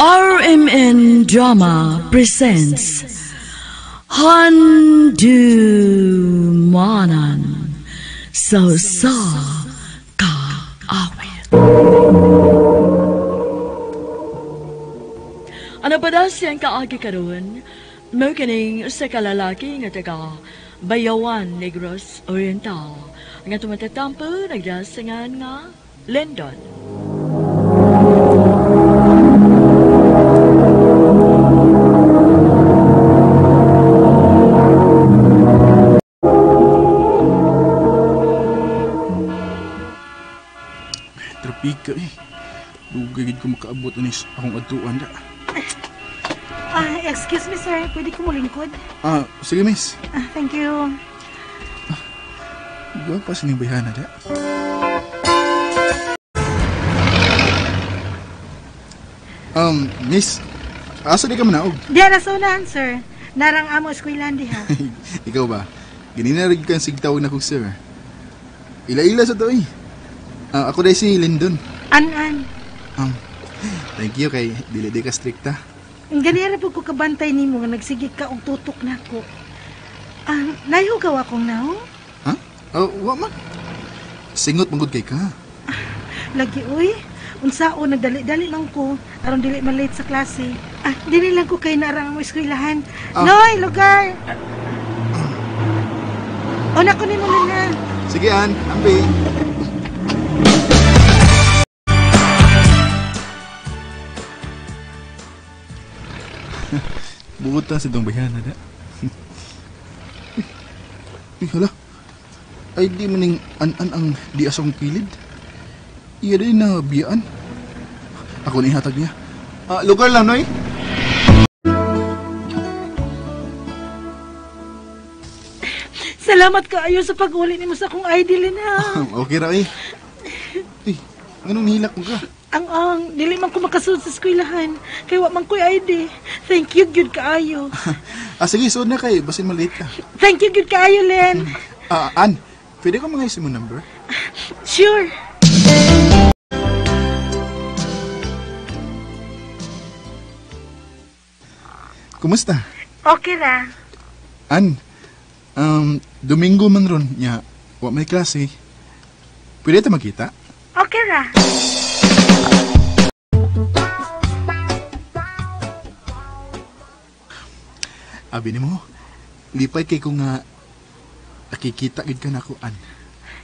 RMN Drama presents Handumanan Sa Kaawit. Ano ba daw siyang kaagi karoon? Mo kining sa kalalaki nga taga Bayawan, Negros Oriental. Nga tumatatampo nagdasangan nga Lindon. Trapika Dugay ko makaabot anis akong atuan da. Excuse me sir, pwede ko mulingkod? Sige miss. Thank you. Gwa pa sining bayhana da. Miss, asa di ka manaog? Diyan na sa unahan sir. Narang amo eskwelahan diha. Ikaw ba? Gininarig kang sigtawag na kong sir. Ila-ila sa to eh. Ako dahil si Lindon. An. Thank you kay dili ka strikta. Ganyan po ko kabantay nimo nga nagsigig ka og tutok nako. Nahihugaw akong naho? Ha? Wa man. Singot manggod kay ka. Lagi uy. Unsao nagdali-dali lang ko aron dili man late sa klase. Dili lang ko kay narang mo eskwelahan. Noy, lugar. Una ko nimo na. Sige an, ambi. Buutan sa itong bayana da. Hala. Ay di maning an ang di asong kilid. Iya din na biyaan. Ako na ihatag niya. Lugar lang, Noy. Salamat kaayo sa pag-uli nimo sa akong ID Lina. Okay ra eh. Anong nihilak mo ka? Ang dili man ko makasunod sa eskwelahan. Kay wa man ko'y ID. Thank you, good kaayo. Sige, sunod na kay. Basin maliit ka. Thank you, good kaayo, Len. Ann, pwede ko mga isi mo number? Sure. Kumusta? Okay ra. Ann, Domingo man ron niya. Wa may klase. Pwede ito magkita? Okay ra. Abi ni mo, lipay kay ko nga nakikita gid ka na ko, Ann.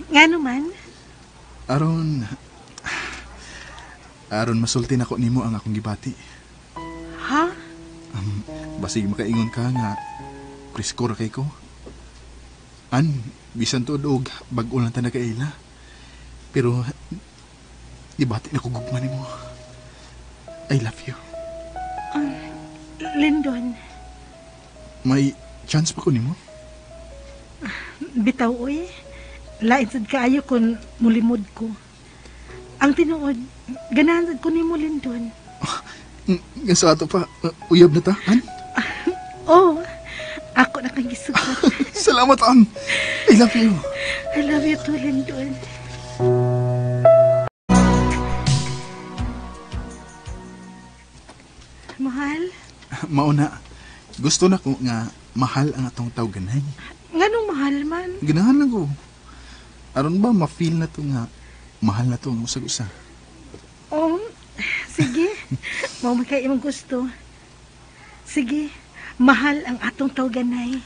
Nga naman? Aron masulti na ko nimo ang akong gibati. Ha? Basig makaingon ka nga preskor kay ko. Ann, bisan to og bag-o lang ta na kaila. Pero gibati na ko gugma nimo. I love you. Lindon. May chance pa ko nimo? Bitaw oy. Lain sad kaayo kun mulimod ko. Ang tinuod, ganahan sad ko nimo Lindon. Nga sa ato pa, uyab na ta, Ann? Ako na kang gisugot. Salamat, Ann. I love you. I love you too, Lindon. Mahal? Mauna, gusto na ko nga mahal ang atong tawganay. Nganong mahal man? Ganahan lang ko. Aron ba ma-feel na to nga mahal na to ang usag-usa? Sige. Mao man kay imong gusto. Sige, mahal ang atong tawganay.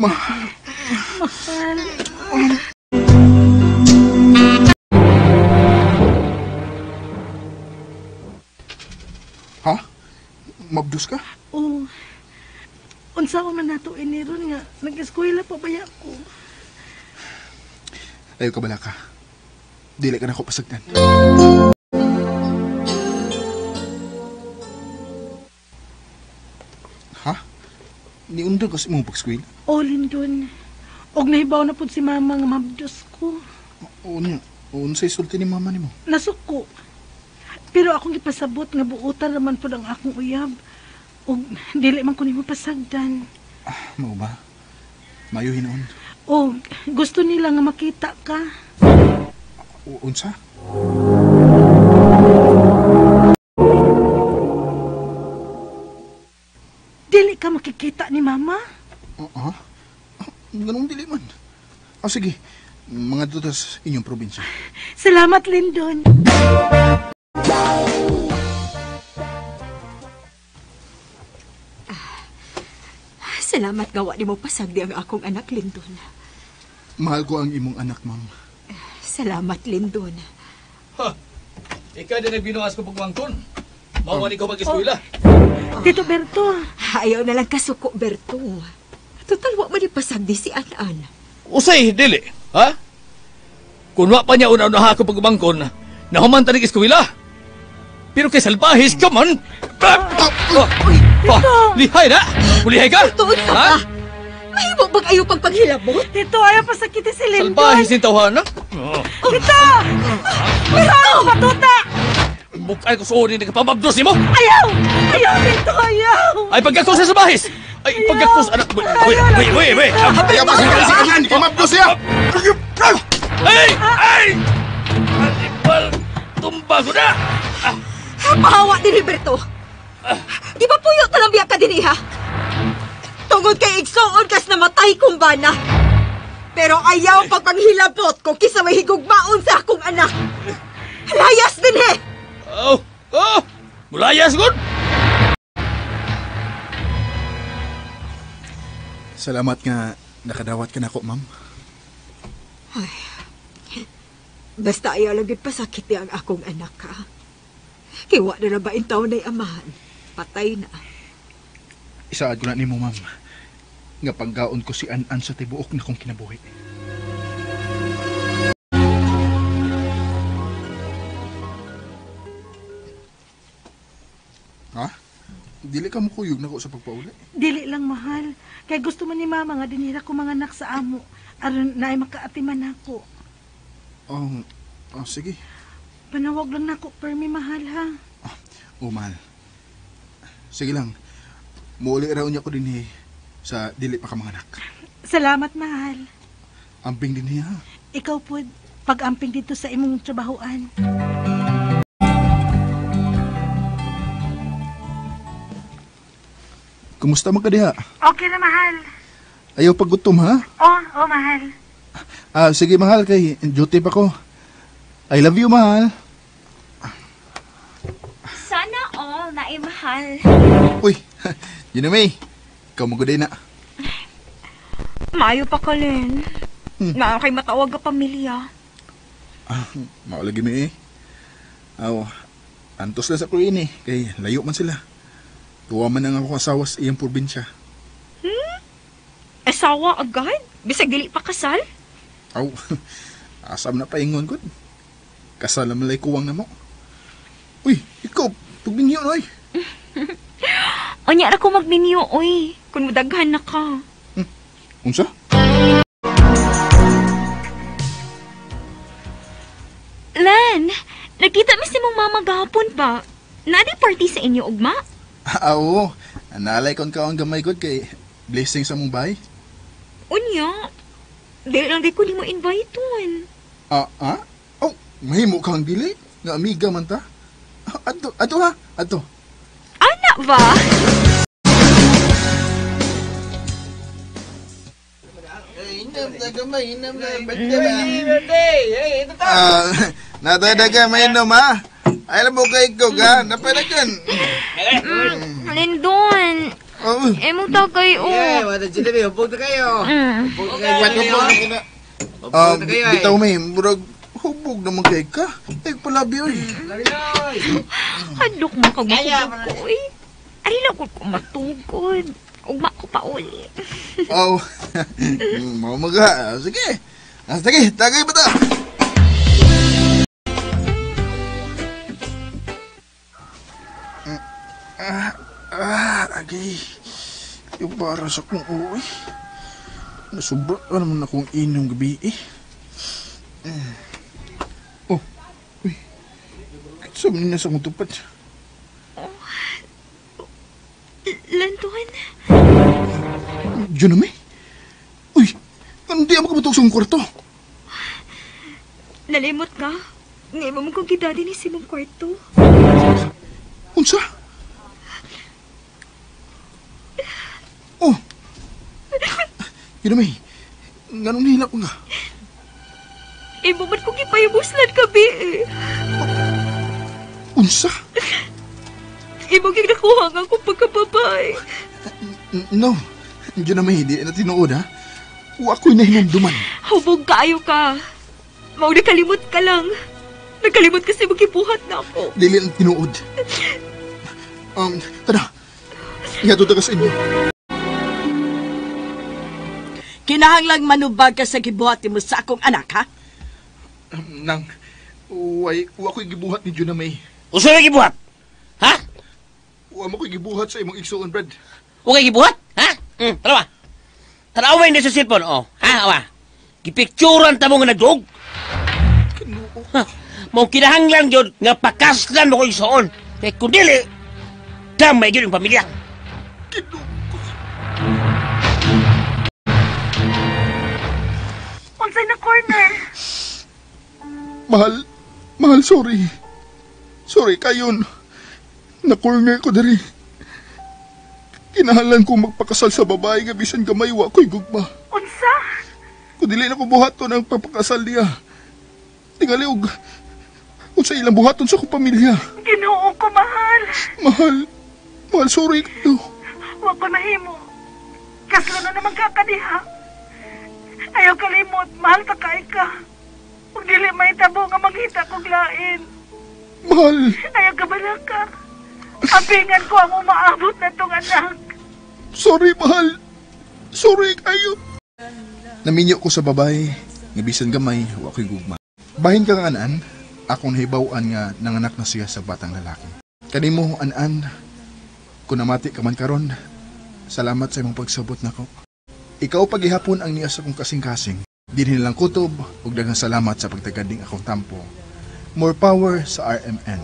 Mahal. Ha? Mabdus ka? Oo. Unsaon man nato iniron nga nag-eskwela pa baya ko. Ayaw ka bala ka. Dili ka na ako pasagdan. Ha? Niundang ka sa mong pagskwela? Lindon. Og nahibaw na pud si mama nga mabdos ko. Unsay sulti ni mama nimo? Nasuko. Pero akong ipasabot nga buutan naman pud ang akong uyab. ug dili man ko nimo pasagdan. Mao ba? Mayo hinoon. O gusto nila nga makita ka. Unsa? Dili ka makikita ni mama? Ah? Ganun dili man. Sige. Mga dutas inyong probinsya. Salamat, Lindon. Salamat gawa ni mo pasagdi ang akong anak, Lindon. Mahal ko ang imong anak, ma'am. Salamat, Lindon. Ha! Ikaw din nagbinuas ko pagmangkon. Mawani ko mag-eskwela. Tito Berto, Ayaw na lang kasuko, Berto. Total, wa man pasagdi si Anan. Usay, dili. Ha? Kung wa pa niya una-unaha ko pagmangkon, nahuman ta eskwela. Pero kay salbahis ka man. Lihay na! Lihay ka! Tuod ka ba? Mahimo bang ayaw pagpaghilabot? Tito, ayaw pasakiti si Lindon. Salbahis ni tawhana. Tito! Tito! Matuta! Bukay ko suonin na kapamabdos ni mo. Ayaw! Ayaw, Tito, ayaw! Ay pagkakos sa sabahis! Ay pagkakos anak! Wait! Kaya pa si Anan, kamabdo siya! Ay! Alipal! Tumba ko na! Pahawa din, Berto. Di ba puyo talang biyak ka din, ha? Tungod kay igsoon kas namatay kong bana. Pero ayaw pagpanghilabot ko kisa may higugmaon sa akong anak. Layas din, he! Mulayas gud! Salamat nga nakadawat ka na ako, ma'am. Basta ayaw lang pasakit ang akong anak, ha? Kiwa na ba in taon na'y amahan? Patay na. Isaad ko na nimo, ma'am. Nga paggaon ko si Anan sa tibuok na kong kinabuhi. Ha? Dili ka mo kuyog na ko sa pagpauli. Dili lang, mahal. Kaya gusto man ni mama nga dinira ko mga anak sa amo. Aron na ay makaatiman ako. Sige. Panawag lang na ako, permi, mahal, ha? Mahal. Sige lang. Muuli raw niya ko din sa dili pa ka mga anak. Salamat, mahal. Amping din niya. Ikaw po, pag-amping dito sa imong trabahoan. Kumusta man ka diha? Okay na, mahal. Ayaw paggutom, ha? Oh, mahal. Sige, mahal, kay duty pa ko. I love you, mahal. Sana all na mahal. Uy, yun na, May. Ikaw maguday na. Mayo pa ka, Len. Na kay matawag ka pamilya. Maulagi, May. Antos lang sa Korean kay layo man sila. Tuwa man ang ako asawa sa iyang probinsya. Asawa agad? Bisag dili pa kasal? Asam na paingon ko. Kasal na malay kuwang na mo. Uy, ikaw, pagbinyo na Anya ra ko magminyo, oy. Kung madaghan na ka. Unsa? Len, nakita mi si mong mama gahapon pa. Nadi party sa inyo, ugma? Oo, nalay kon ka ang gamay god kay blessing sa mong bahay. Unya, dili lang di ko ni mo inviteon. Mahimo kang dili nga amiga man ta. Ato ha, ato. Ana ba? Natadaga may inom ha. Ay mo kay ko ga, napadagan. Lindon, emo tagay o. Wala sila may hubog na kayo. Hubog na kayo. Bitaw may murag hubog naman kay ka. Ay palabi oy. Hadlok mo kag mahubog ko, eh. Ay, lagod ko matugod. Ugma ko pa uli. Mau maga. Sige. Sige, tagay ba ta? Agay. Yung para sa kong uwi. Nasubra naman akong inom gabi Uy. Sabi niya sa kong tupad. Lanton. Junome? Uy, anong di ako kabutok sa mong kwarto? Nalimot ka? Ngayon mo kong kita din sa mong kwarto. Unsa? Oh. Junome, ganun nihilap nga. Imo man kong ipayabuslan kabi eh. Unsa? Imo kong nakuha nga akong pagkababay. No, Junome, di na tinuod ha. Wa ko'y nahinumduman. Hubog kaayo ka. Mau nakalimot ka lang. Nakalimot kasi magibuhat na ako. Dili ang tinuod. Tada. Ihatod ka sa inyo. Kinahanglang manubag ka sa gibuhat mo sa akong anak, ha? Nang, wa ko'y gibuhat ni Juname. Uso na gibuhat? Ha? Wa mo ko'y gibuhat sa imong igsuon, Brad. Huwag kayo gibuhat? Ha? Tara ba? Tanawa hindi sa cellphone, oh. Ha, awa? Gipicturan ta mo nga nagdog. Ha? Mau kinahanglan yun nga pakaslan mo ko igsuon. Kaya kung dili, damay yun yung pamilya. Unsay na corner? Mahal, sorry. Sorry, kayon. Na-corner ko dari. Kinahanglan ko magpakasal sa babae nga bisan gamay wa ko'y gugma. Unsa? Kung dili na ko buhaton ang pagpakasal niya. Tingali sa ilang buhaton sa kong pamilya. Ginoo ko, mahal. Mahal, sorry kayo. Wa ko mahimo. Kaslo na naman kakadiha. Ayaw kalimot, mahal ta kay ka. Kung dili may tabo nga manghita kog lain. Mahal. Ayaw ka bala ka. Apingan ko ang umaabot na tong anak. Sorry, mahal. Sorry kayo. Naminyo ko sa babae, nga bisan gamay, wa ko'y gugma. Bahin ka nga anan, akong nahibawan nga nanganak na siya sa batang lalaki. Kanimo, anan, kung namati ka man karon, salamat sa imong pagsabot nako. Ikaw pagihapon ang niya sa kong kasing-kasing. Di nilang kutob, ug daghang salamat sa pagtagading akong tampo. More power sa RMN.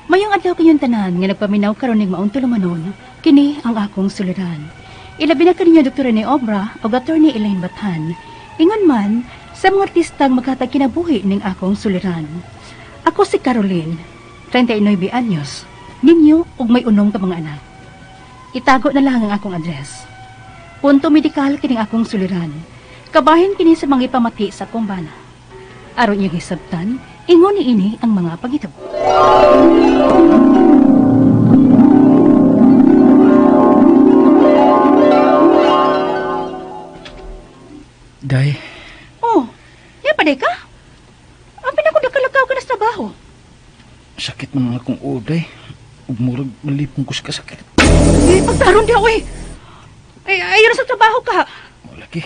Mayong adlaw kayong tanan nga nagpaminaw karon ning maong tulumanon, kini ang akong suliran. Ilabi na kaninyo Dr. Rene Obra o Attorney Elaine Batan. Ingon man sa mga artistang maghatag kinabuhi ning akong suliran. Ako si Caroline, 39 anyos, ninyo ug may unom ka mga anak. Itago na lang ang akong address. Punto medikal kining akong suliran. Kabahin kini sa mga ipamati sa akong bana. Aron iyang hisabtan, ingon ni ini ang mga pagitabo. Day. Oh, yan pa ka? Ang pinakudakalakaw ka na sa trabaho. Sakit man ang akong uday. Ug murag malipong ko sa kasakit. Eh, pagtaron di ako eh. Ay, ayaw na sa trabaho ka. Lagi.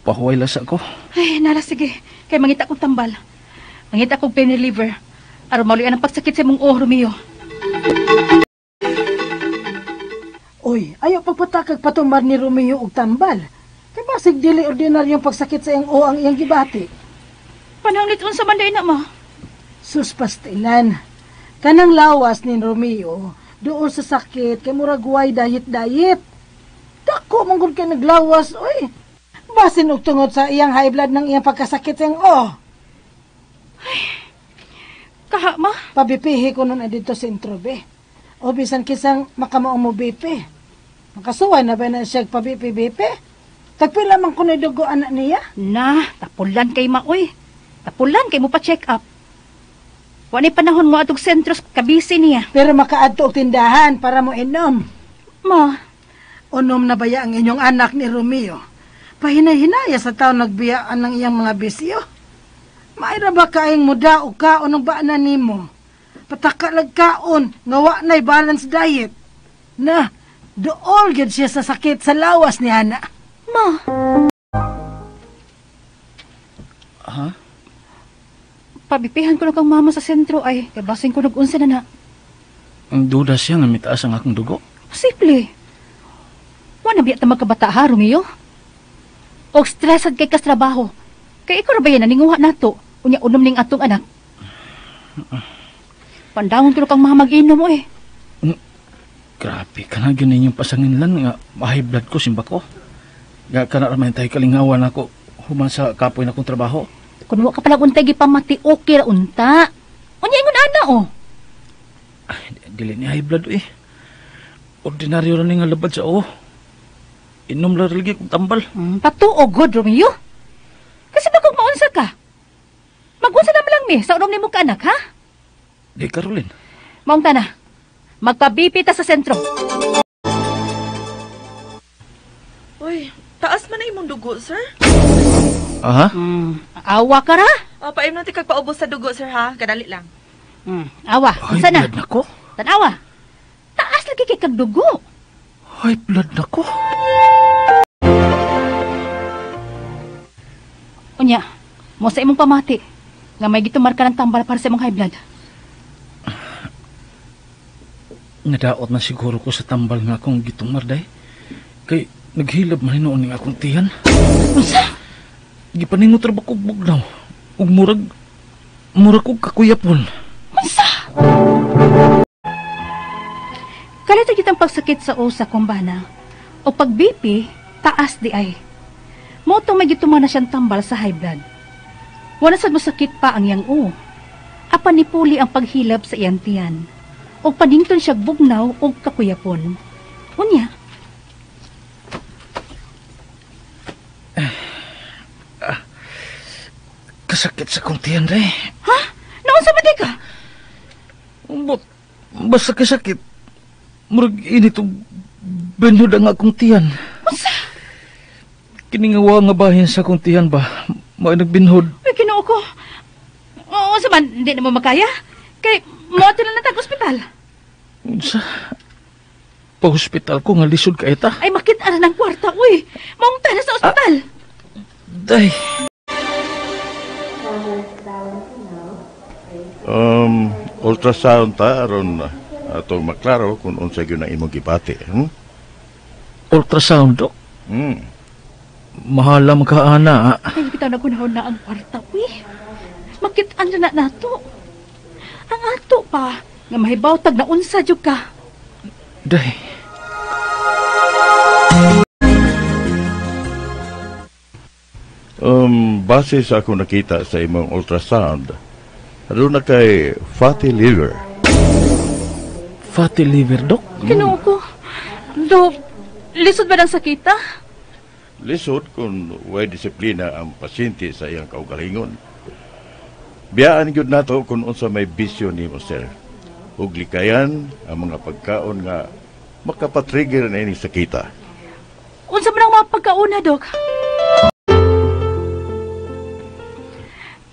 Pahuway lasa ko. Ay, nala, sige. Kaya mangita kong tambal. Mangita kong pain reliever. Aron maulian ang pagsakit sa mong Romeo. Oy, ayaw pagpatakag patumar ni Romeo og tambal. Kay basig dili ordinaryong pagsakit sa iyang ang iyang gibati. Pananglit unsa man day na ma. Sus pastilan. Kanang lawas ni Romeo doon sa sakit kay murag way dayit-dayit. Dako man gud kay naglawas, oy. Basin og tungod sa iyang high blood ng iyang pagkasakit sa iyang Ay, kaha ma. Pabipihi ko nun dito sa introbe. O bisan kisang makamaong mo BP. Makasuway na ba na siya pabipi-BP? Tagpila man ko na dugo anak niya? Na, tapulan kay ma, oy. Tapulan kay mo pa check up. Wani panahon mo atong sentros kabisi niya. Pero makaadto og tindahan para mo inom. Ma, unom na baya ang inyong anak ni Romeo? Pahinay-hinaya sa taon nagbiyaan ng iyang mga bisyo. Maira ba kaing muda o kaon ng baanan nimo? Patakalag kaon, ngawa na'y balanced diet. Na, dool gyud siya sa sakit sa lawas ni Hana. ma. Ha? Pabipihan ko na kang mama sa sentro ay, kay basing ko nag-unsa na na. Ang duda siya nga mitaas ang akong dugo. Posible. Wala biya ta magkabata ha, Romeo? O stressed kay kas trabaho. Kay ikaw ra ba yan naninguha nato? Unya unom ning atong anak. Pandawon ko na kang mga mag-inom mo eh. Grabe ka na ganin yung pasangin lang nga high blood ko simba ko. Nga ka na ramay tayo kalingawan ako human sa kapoy na kong trabaho. Kung wa ka palang untay gipamati, okay ra unta. Unya ingon ana Dili ni high blood eh. Ordinaryo rin nga labad sa Inom lang lagi kong tambal. Patuo god, Romeo. Kasi ba kung maunsa ka? Magunsa naman lang mi sa unom ni mo ka anak, ha? Di, Caroline. Maungta na. Magpabipi ta sa sentro. Uy, taas man na imong dugo, sir. Aha? Awa ka ra? Paim natin kagpaubos sa dugo, sir, ha? Kadali lang. Awa, High unsa na? blood na ko? Tanawa. Taas lagi kay kag dugo. High blood na ko? Unya, mo sa imong pamati nga may gitumar ka ng tambal para sa imong high blood. Nadaot na siguro ko sa tambal nga akong gitumar day. Kay naghilab man noon ning akong tiyan. Unsa? Gipaningot ra ba kog bugnaw. Ug murag kog kakuyapon. Unsa? Kalita kitang pagsakit sa usa kumbana o pag BP taas di ay. Mo to may gitumar na siyang tambal sa high blood. Wala sad masakit pa ang yang Apan nipuli ang paghilab sa iyang tiyan. O panington siya bugnaw o kakuyapon. Unya. Kasakit sa kong tiyan day. Ha? Naunsa ba di ka? Basta kasakit. Murag init og benhod ang akong tiyan. Unsa? Kiningawa nga bahin sa akong tiyan ba? May nagbinhod. Uy, Ginoo ko. Oo, sa man, hindi na mo makaya. Kay, mo ito lang natag ospital. Sa pa-hospital ko nga lisod ka ita. Ay, makita na ng kwarta, uy. Maungta na sa ospital. Day. Ultrasound ta aron atong maklaro kung unsa gyud ang imong gipati. Ultrasound, Dok? Mahalam ka, ana. Ay, bitaw na kunahon na ang kwarta, uy. Makitaan na nato. Ang ato pa, nga mahibawtag na unsa jud ka. Day. Base sa akong nakita sa imong ultrasound, ano na kay fatty liver. Fatty liver, Dok? Ginoo ko. Dok, lisod ba ng sakita? Lisod kung way disiplina ang pasyente sa iyang kaugalingon. Biyaan gyud nato kung unsa may bisyo nimo, sir. Ug likayan ang mga pagkaon nga makapatrigger na ini sakita. Unsa man ang mga pagkauna, Dok?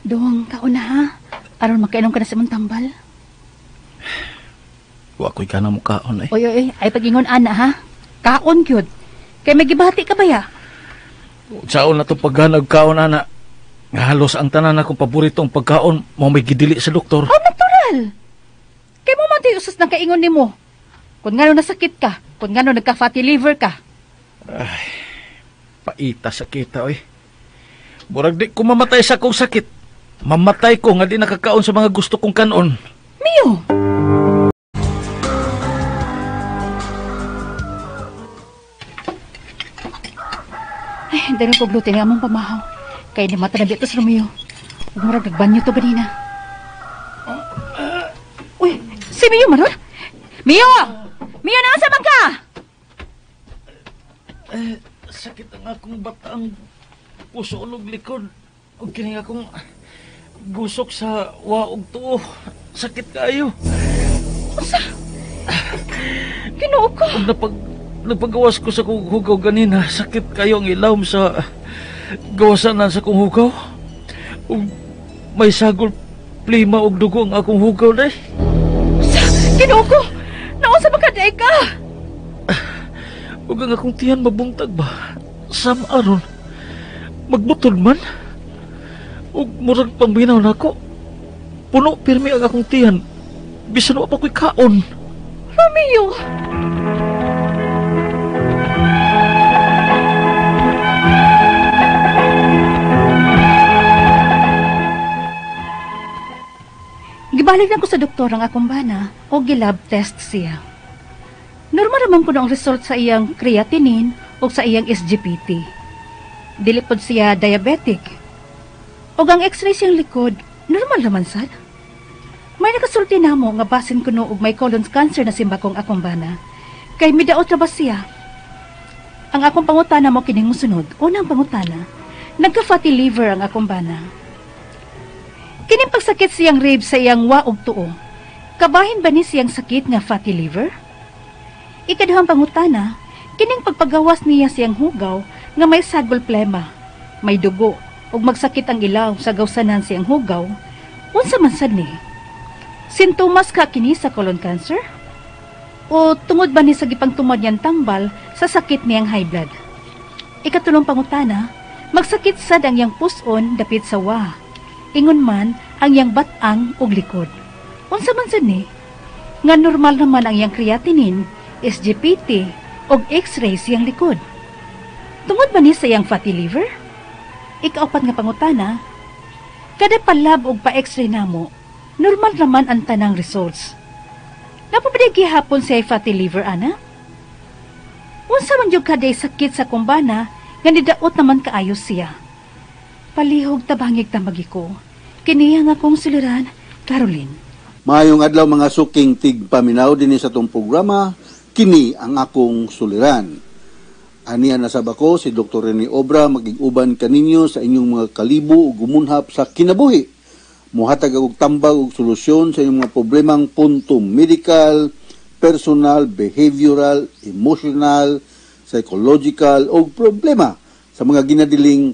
Dong, kauna ha? Aron makainom ka na sa mong tambal. Wa ko'y ka na mo kaon, eh. Oy, ay pag-ingon ana ha? Kaon gyud. Kay may gibati ka ba ya? Saon na to paghanag kaon, ana. Nga halos ang tanan akong paboritong pagkaon mo may gidili sa doktor. Oh, natural. Kay mo man tayo usas ng kaingon ni mo. Kung nga nasakit ka, kung nga nagka-fatty liver ka. Ay, paita sakita, oy. Murag di ko mamatay sa kong sakit. Mamatay ko nga di nakakaon sa mga gusto kong kanon. Mio! Ay, dahil ko gluten nga mong pamahaw. Kaya ni mata na bito sa Romeo. Murag nagbanyo to ganina. Uy, si Mio maron? Mio! Mio, nasa man ka? Sakit ang akong batang puso ulog likod. O kining akong gusok sa waog to. Sakit kayo. Asa? Ginoo ko. Napagawas ko sa kong hugaw ganina. Sakit kayo ang ilawom sa gawasanan sa kong hugaw. O may sagol plima og dugo ang akong hugaw day. Ginoo ko. Naon sa makaday ka? Huwag ang akong tiyan mabuntag ba? Sam aron. Magbutod man. Ug murag pambinaw na ako. Puno pirmi ang akong tiyan. Bisan wa pa ko'y kaon. Romeo! Gibalik na ko sa doktor ang akong bana o gilab test siya. Normal naman ko ang result sa iyang creatinine o sa iyang SGPT. Dili pod siya diabetic. O ang x-ray siyang likod, normal naman sad. May nakasulti na mo nga basin ko no og may colon cancer na simbakong akong bana. Kay midaot ra ba siya? Ang akong pangutana mo kining mosunod. Unang pangutana, nagka-fatty liver ang akong bana. Kining pagsakit siyang ribs sa iyang wa ug tuo. Kabahin ba ni siyang sakit nga fatty liver? Ikaduhang pangutana, kining pagpagawas niya siyang hugaw nga may sagol plema, may dugo, ug magsakit ang ilaw sa gawsanan siyang hugaw. Unsa man sad ni? Sintomas ka kini sa colon cancer? O tungod ba ni sa gipangtumad niyang tambal sa sakit niyang high blood? Ikatulong pangutana, magsakit sad ang iyang puson dapit sa wa. Ingon man ang iyang batang ug likod. Unsa man sad ni? Nga normal naman ang iyang creatinine, SGPT ug X-ray siyang likod. Tungod ba ni sa iyang fatty liver? Ikaapat nga pangutana, kada palab og pa-X-ray namo, normal naman ang tanang results. Napabadi gihapon siya fatty liver, ana? Unsa man yung kaday sakit sa kumbana, nga nidaot naman kaayos siya. Palihog tabangig tamagi ko. Kiniya nga kong suliran, Caroline. Maayong adlaw mga suking tigpaminaw din sa tong programa, kini ang akong suliran. Aniya nasab ako si Dr. Rene Obra magig-uban kaninyo sa inyong mga kalibo ug gumunhap sa kinabuhi. Muhatag og tambag ug solusyon sa inyong mga problemang punto medical, personal, behavioral, emotional, psychological o problema sa mga ginadiling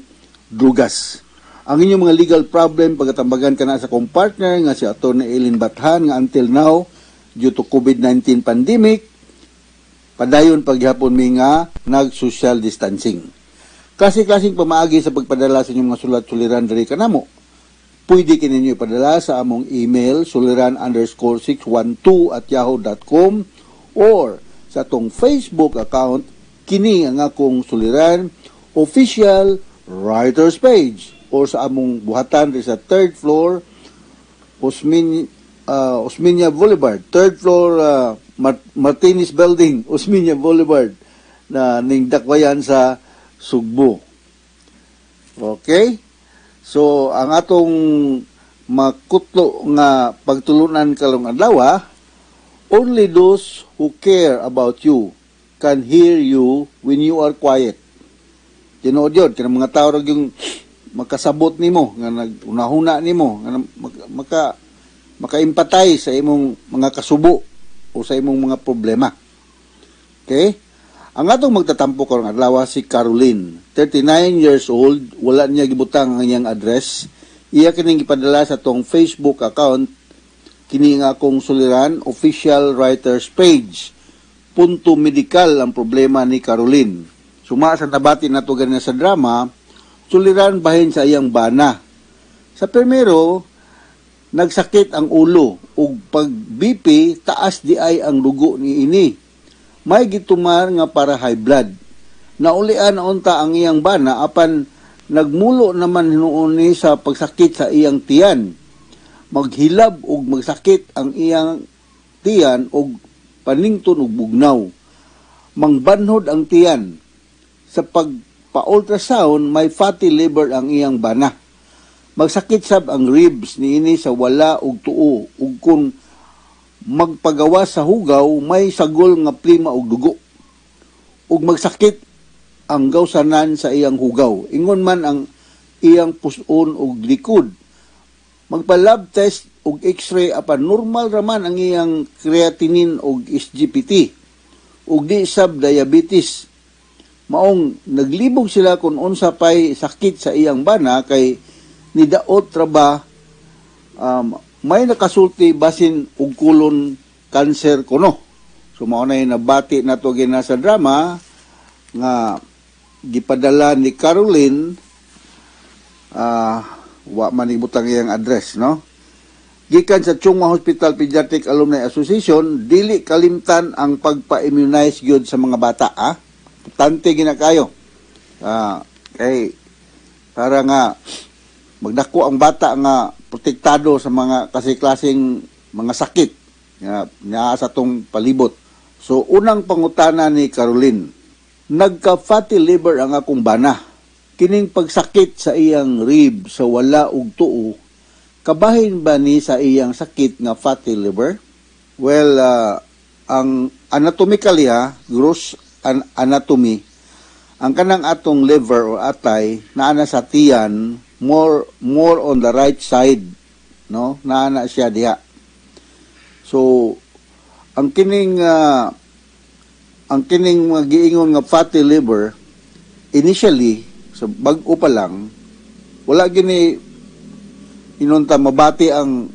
drugas. Ang inyong mga legal problem pagatambagan kana sa kong partner nga si Atty. Eileen Bathan nga until now due to COVID-19 pandemic padayon paghapon mi nga nag-social distancing. Klase-klaseng pamaagi sa pagpadala sa inyong mga sulat-suliran diri kanamo. Pwede kininyo ipadala sa among email suliran_612@yahoo.com or sa atong Facebook account kini ang akong suliran official writers page or sa among buhatan sa 3rd floor Osmeña Boulevard, 3rd floor Martinez Building, Osmeña Boulevard na ning dakwayan sa Sugbo. Okay? So ang atong makutlo nga pagtulunan kalong adlaw, only those who care about you can hear you when you are quiet. Tinuod yun, kanang mga tao yung makasabot nimo nga nagunahuna nimo nga maka-empathize sa imong mga kasubo o sa imong mga problema. Okay? Ang atong magtatampo karong adlaw si Caroline, 39 years old, wala niya gibutang ang iyang address. Iya kining gipadala sa tong Facebook account kini nga akong suliran official writers page. Punto medical ang problema ni Caroline. Suma sa nabati nato ganina sa drama, suliran bahin sa iyang bana. Sa primero, nagsakit ang ulo ug pag BP taas di ay ang dugo ni ini. May gitumar nga para high blood. Naulian na unta ang iyang bana apan nagmulo naman hinuon ni sa pagsakit sa iyang tiyan. Maghilab ug magsakit ang iyang tiyan ug panington ug bugnaw. Mangbanhod ang tiyan. Sa pagpa-ultrasound may fatty liver ang iyang bana. Magsakit sab ang ribs niini sa wala ug tuo ug kun magpagawa sa hugaw may sagol nga plima og dugo. Ug magsakit ang gawsanan sa iyang hugaw. Ingon man ang iyang puson ug likod. Magpa-lab test ug x-ray apan normal raman ang iyang creatinine ug SGPT. Ug di sab diabetes. Maong naglibog sila kung unsa pay sakit sa iyang bana kay nidaot ra ba may nakasulti basin og colon cancer kuno. So mao na nabati nato gina sa drama nga gipadala ni Caroline wa man ibutang iyang address, no? Gikan sa Chungwa Hospital Pediatric Alumni Association, dili kalimtan ang pagpa-immunize gyud sa mga bata, Tante gina kayo. Kay para nga magdako ang bata nga protektado sa mga kasi klaseng mga sakit nga sa tong palibot. So, unang pangutana ni Caroline, nagka-fatty liver ang akong bana. Kining pagsakit sa iyang rib sa wala og tuo, kabahin ba ni sa iyang sakit nga fatty liver? Well, ang anatomically gross anatomy, ang kanang atong liver o atay naana sa tiyan more on the right side, no? Naana siya diha. So, ang kining giingon nga fatty liver initially so bag-o pa lang wala gini inunta mabati ang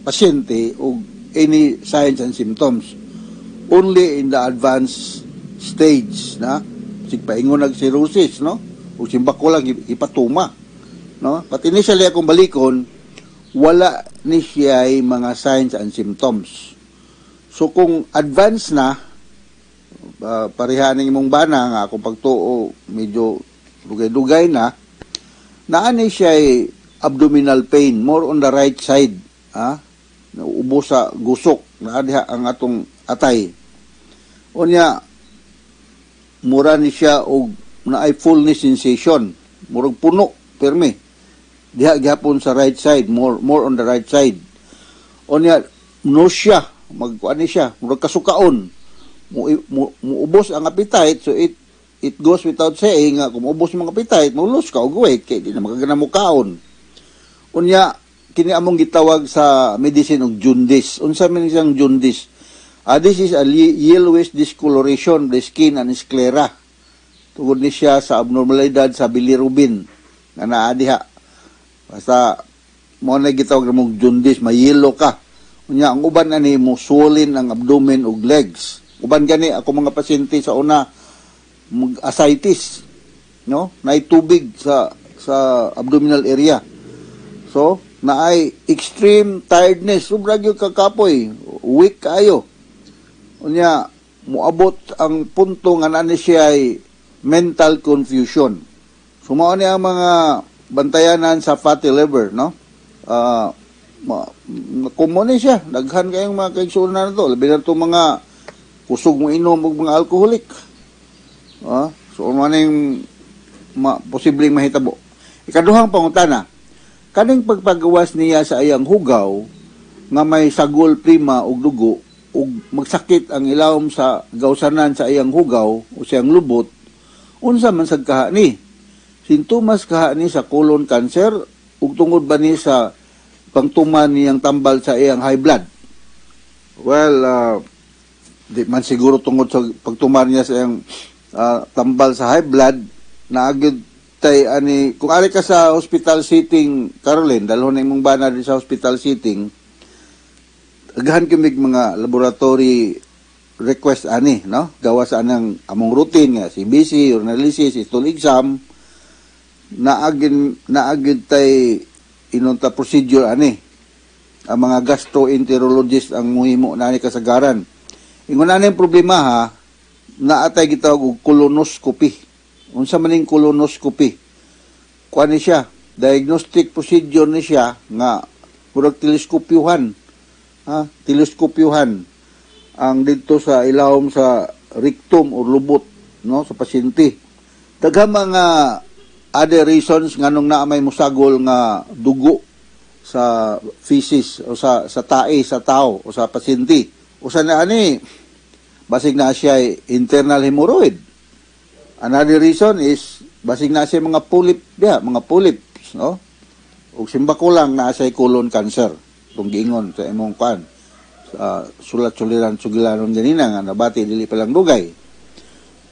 pasyente og any signs and symptoms, only in the advanced stage na sig paingon nag cirrhosis, no, o simbako lang ipatuma, no. But initially akong balikon wala ni siya ay mga signs and symptoms. So kung advanced na parihaning imong bana nga akong pagtuo medyo dugay-dugay na naani siya ay abdominal pain more on the right side, ubo sa gusok na diha ang atong atay. Unya mura ni siya og naay fullness sensation, murag puno perme diha gihapon sa right side, more on the right side. Unya nausea, magkuan ni siya, murag kasukaon, muubos ang appetite, so it goes without saying nga kung maubos yung mga appetite, maulus ka og weight kay di na magagana mo kaon. Unya kini among gitawag sa medicine og jaundice. Unsa man siyang jaundice? This is a yellowish discoloration of the skin and sclera. Tungod ni siya sa abnormalidad sa bilirubin nga naa diha. Basta mo na gitawag mong jaundice, mayelo ka. Unya ang uban ani mo swollen ang abdomen ug legs. Uban gani ako mga pasyente sa una ascites, no? Naay tubig sa abdominal area. So, naay extreme tiredness, sobra gyud kakapoy, weak kayo. Unya moabot ang punto nga nani siya ay mental confusion. So mao ni ang mga bantayanan sa fatty liver, no? Common siya, daghan kayong mga kaigsunan na to, labi na itong mga kusog mo inom o mga alcoholic. So ano yung posibleng mahitabo. Ikaduhang pangutana, kaning pagpagawas niya sa iyang hugaw nga may sagol prima og dugo ug magsakit ang ilawom sa gawsanan sa iyang hugaw o siyang lubot, unsa man sad kaha ni? Sintomas kaha ni sa colon cancer ug tungod ba ni sa pangtuman niyang tambal sa iyang high blood? Well, di man siguro tungod sa pagtuman niya sa iyang tambal sa high blood, naagid tay ani kung ari ka sa hospital sitting, Caroline, dalhon na imong bana din sa hospital sitting, agahan kimig mga laboratory request ani, no? Gawa sa anang among routine nga CBC, urinalysis, stool exam, naagid tay inunta procedure ani. Ang mga gastroenterologist ang muhimo na ni kasagaran. Ingon na yung problema ha, naatay gitawag og colonoscopy. Unsa man ning colonoscopy? Kuan ni siya, diagnostic procedure ni siya nga murag teleskopyohan. Teleskopyohan ang dito sa ilawom sa rectum o lubot, no, sa pasyente. Daghang mga other reasons nganong naa may musagol nga dugo sa feces o sa tae sa tao o sa pasyente. Usa na ani basig na siya internal hemorrhoid. Another reason is basig na siya mga polyps, no? Ug simbako lang na siya colon cancer. Kung giingon sa imong kan sulat-suliran sugilanon ganina nga nabati dili pa lang dugay.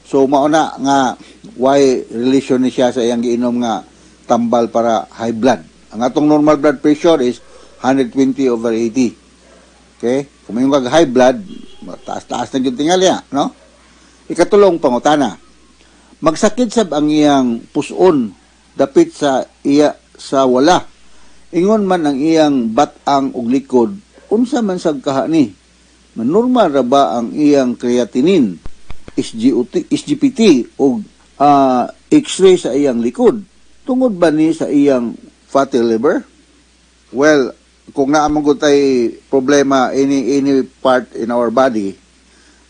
So mauna nga why relation ni siya sa iyang giinom nga tambal para high blood. Ang atong normal blood pressure is 120/80. Okay? Kung may high blood, taas-taas na yung tingali, no? Ikatulong pangutana. Magsakit sab ang iyang puson dapit sa iya sa wala. Ingon man ang iyang batang ug likod, unsa man sag kaha ni? Normal ra ba ang iyang creatinine, SGPT ug X-ray sa iyang likod? Tungod ba ni sa iyang fatty liver? Well, kung naamang tay problema any part in our body,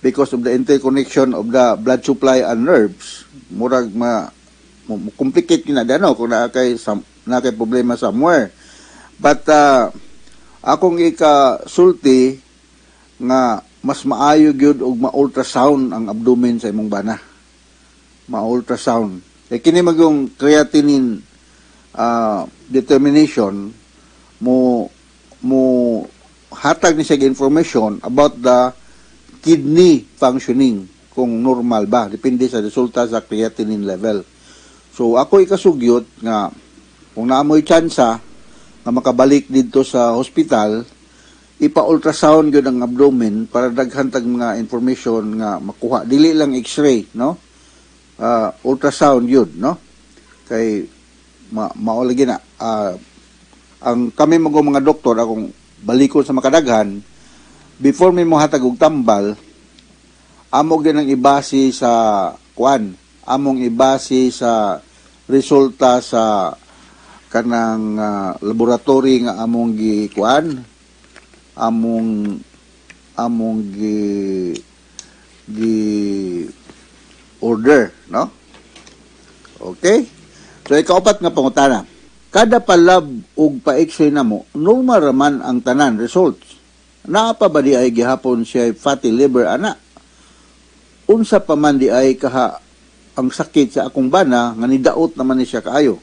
because of the interconnection of the blood supply and nerves, murag complicate na dano kung nakay problema somewhere. But akong ikasulti nga mas maayo gyud og ma-ultrasound ang abdomen sa imong bana. Ma-ultrasound. Kini magong creatinine determination mo hatag ni siya information about the kidney functioning kung normal ba, depende sa resulta sa creatinine level. So ako ikasugyot nga kung naamoy tsansa nga makabalik dito sa hospital, ipa-ultrasound gyud ang abdomen para daghan tag mga information nga makuha, dili lang x-ray, no? Ultrasound yun, no? Kay maulagi na ang kami mga doktor, akong balikon sa makadaghan, before may mo hatag og tambal, among din ang ibase sa among ibase sa resulta sa kanang laboratory nga among gi order, no? Okay? So ikaapat nga pangutana, kada palab ug pa-x-ray namo, normal raman ang tanan results. Naa pa ba di ay gihapon siya fatty liver ana? Unsa pa man di ay kaha ang sakit sa akong bana nga nidaot naman ni siya kaayo.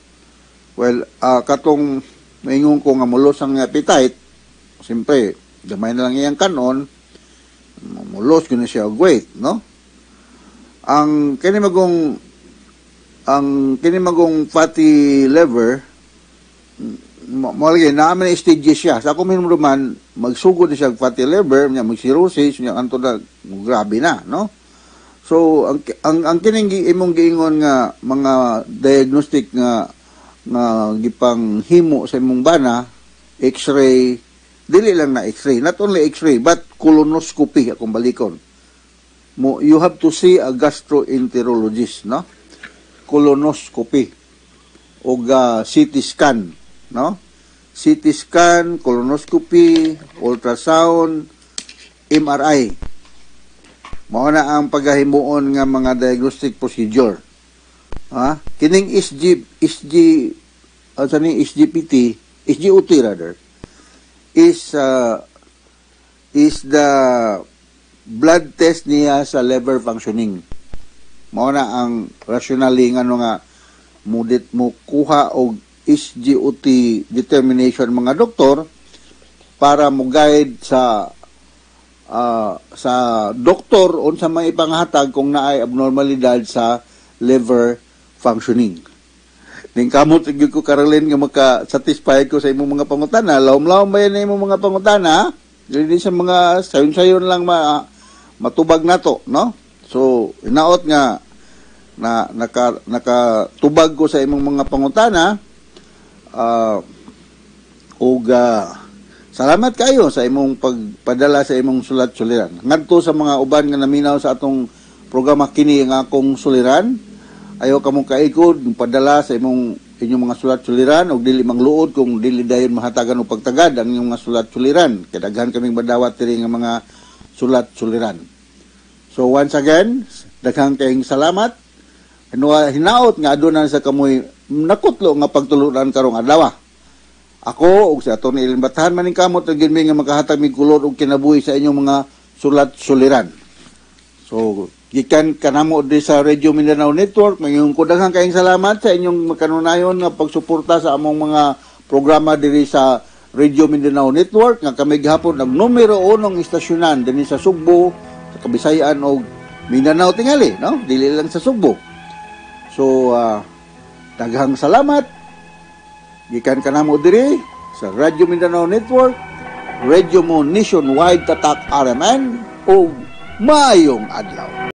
Well, katong maingon ko nga mulos ang appetite, siyempre, gamay na lang iyang kanon, mulos ko na siya og weight, no? Ang kinimagong fatty liver, malagay namin stages siya. Sa ako minumruman, magsugod na siya fatty liver, mag-cirrhosis, anto na, grabe na, no? So, ang kining imong giingon nga mga diagnostic nga gipang himo sa imong bana, x-ray, dili lang na x-ray, not only x-ray, but colonoscopy, akong balikon. You have to see a gastroenterologist, no? Colonoscopy o CT scan, no? CT scan, colonoscopy, ultrasound, MRI. Mao na ang paghahimuon nga mga diagnostic procedure. Kining SGPT rather, is the blood test niya sa liver functioning. Mao na ang rationally ngano nga mo kuha og SGOT determination mga doktor para mo guide sa doktor unsa may ipanghatag kung naay abnormalidad sa liver functioning. Ning kamot gyud ko Caroline nga maka-satisfy ko sa imong mga pangutana. Lawom-lawom ba yan imong mga pangutana? Dili sa mga sayon-sayon lang matubag nato, no? So, inaot nga na nakatubag ko sa imong mga pangutana. Salamat kayo sa imong pagpadala sa imong sulat-suliran. Ngadto sa mga uban nga naminaw sa atong programa kini nga akong suliran, ayaw kamong kaikod padala sa inyong mga sulat-suliran og dili mangluod kung dili dayon mahatagan og pagtagad ang inyong mga sulat-suliran. Kadaghan kaming madawat diri nga mga sulat-suliran. So once again, daghang kayong salamat. Hinaot nga aduna sa kamoy nakutlo nga pagtuluran karong adlaw. Ako ug sa Atty. Ellen Batahan maning kamot og ginmi nga makahatag mig kulor og kinabuhi sa inyong mga sulat-suliran. So gikan kanamo di sa Radio Mindanao Network, mayong daghang kayong salamat sa inyong makanunayon nga pagsuporta sa among mga programa diri sa Radio Mindanao Network nga kami gihapon ang numero 1 istasyonan dinhi sa Sugbo, sa Kabisayan og Mindanao tingali, no? Dili lang sa Sugbo. So daghang salamat. Gikan kanamo diri sa Radio Mindanao Network, Radio mo nationwide tatak RMN o mayong adlaw.